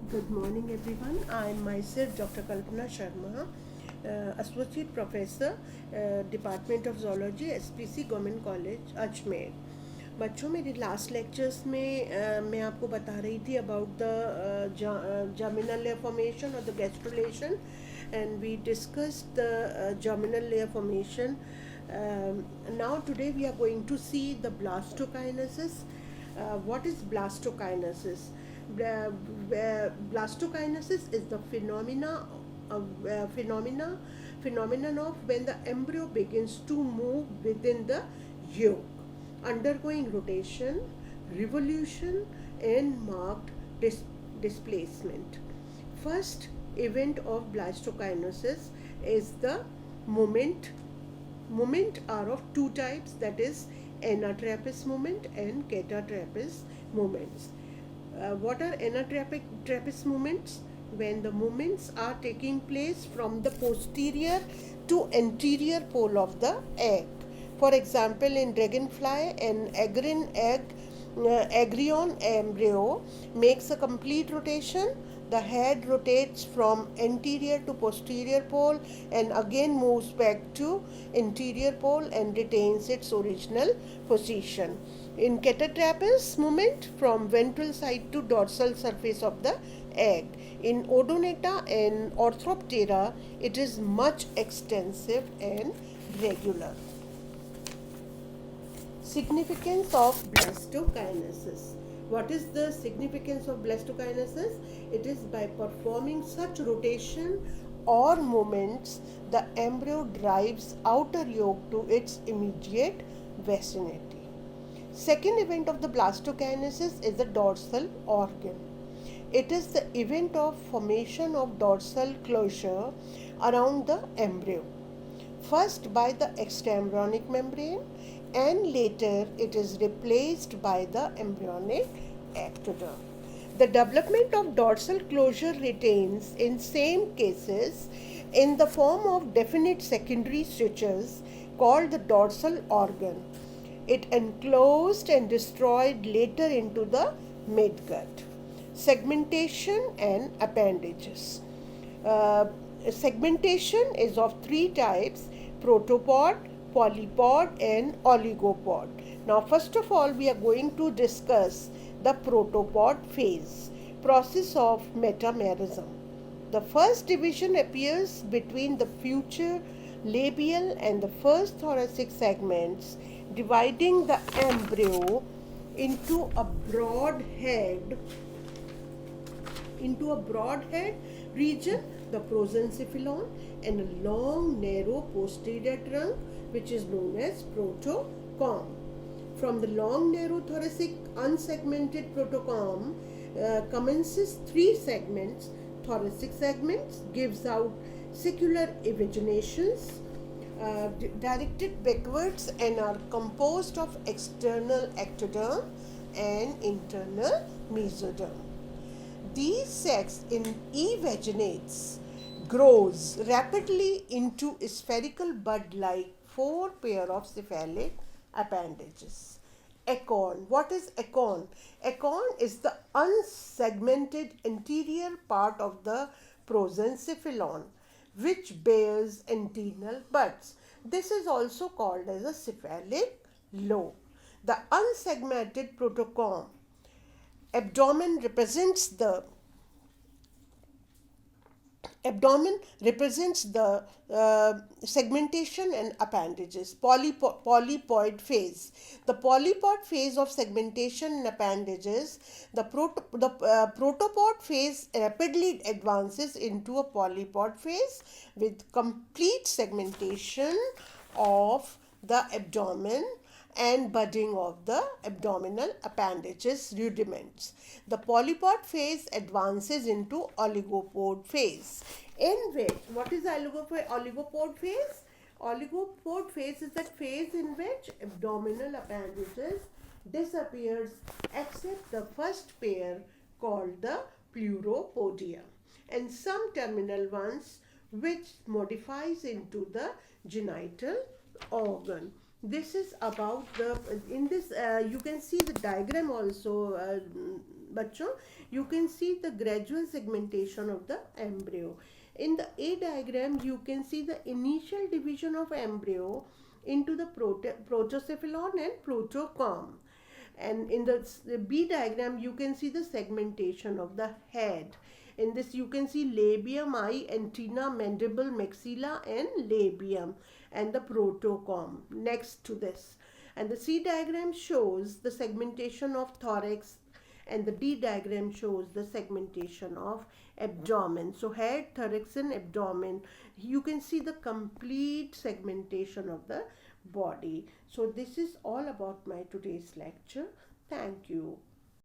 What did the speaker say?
Good morning, everyone. I am myself Dr. Kalpana Sharma, Associate Professor, Department of Zoology, SPC Government College, Ajmer. बच्चों मेरी last lectures में मैं आपको बता रही थी about the germinal layer formation और the gastrulation and we discussed the germinal layer formation. Now today we are going to see the blastokinesis. What is blastokinesis? Blastokinesis is the phenomenon of when the embryo begins to move within the yolk, undergoing rotation, revolution, and marked displacement. First event of blastokinosis is the moment. Movement are of two types, that is anatrapis movement and catatrapis movements. What are anatrapis movements? When the movements are taking place from the posterior to anterior pole of the egg. For example, in dragonfly, an agrion embryo makes a complete rotation. The head rotates from anterior to posterior pole and again moves back to anterior pole and retains its original position. In catatrapis, movement from ventral side to dorsal surface of the egg. In Odonata and Orthoptera, it is much extensive and regular. Significance of blastokinesis. What is the significance of blastokinesis? It is by performing such rotation or movements, the embryo drives outer yolk to its immediate vicinity. Second event of the blastokinesis is the dorsal organ. It is the event of formation of dorsal closure around the embryo, first by the extraembryonic membrane and later it is replaced by the embryonic ectoderm. The development of dorsal closure retains in some cases in the form of definite secondary sutures called the dorsal organ. It enclosed and destroyed later into the midgut. Segmentation and appendages. Uh, Segmentation is of three types: protopod, polypod, and oligopod. Now, first of all, we are going to discuss the protopod phase, process of metamerism. The first division appears between the future labial and the first thoracic segments, dividing the embryo into a broad head region, the prosencephalon, and a long narrow posterior trunk which is known as protocom. From the long narrow thoracic unsegmented protocom commences three segments. Thoracic segments gives out secular evaginations directed backwards and are composed of external ectoderm and internal mesoderm. These sacs in evaginates grows rapidly into spherical bud-like four pair of cephalic appendages. Acorn. What is acorn? Acorn is the unsegmented anterior part of the prosencephalon which bears antennal buds. This is also called as a cephalic lobe. The unsegmented protocom abdomen represents the segmentation and appendages. Polypoid phase. The polypod phase of segmentation and appendages. The protopod phase rapidly advances into a polypod phase with complete segmentation of the abdomen and budding of the abdominal appendages rudiments. The polypod phase advances into oligopod phase, in which, what is oligopod phase? Oligopod phase is that phase in which abdominal appendages disappears except the first pair called the pleuropodia and some terminal ones which modifies into the genital organ. This is about the, in this you can see the diagram also बच्चों, you can see the gradual segmentation of the embryo. In the A diagram, you can see the initial division of embryo into the protocephalon and protocorm. And in the B diagram, you can see the segmentation of the head. In this, you can see labium, eye, antenna, mandible, maxilla, and labium, and the protocorm next to this. And the C diagram shows the segmentation of thorax, and the D diagram shows the segmentation of abdomen. So head, thorax, and abdomen, you can see the complete segmentation of the body. So this is all about my today's lecture. Thank you.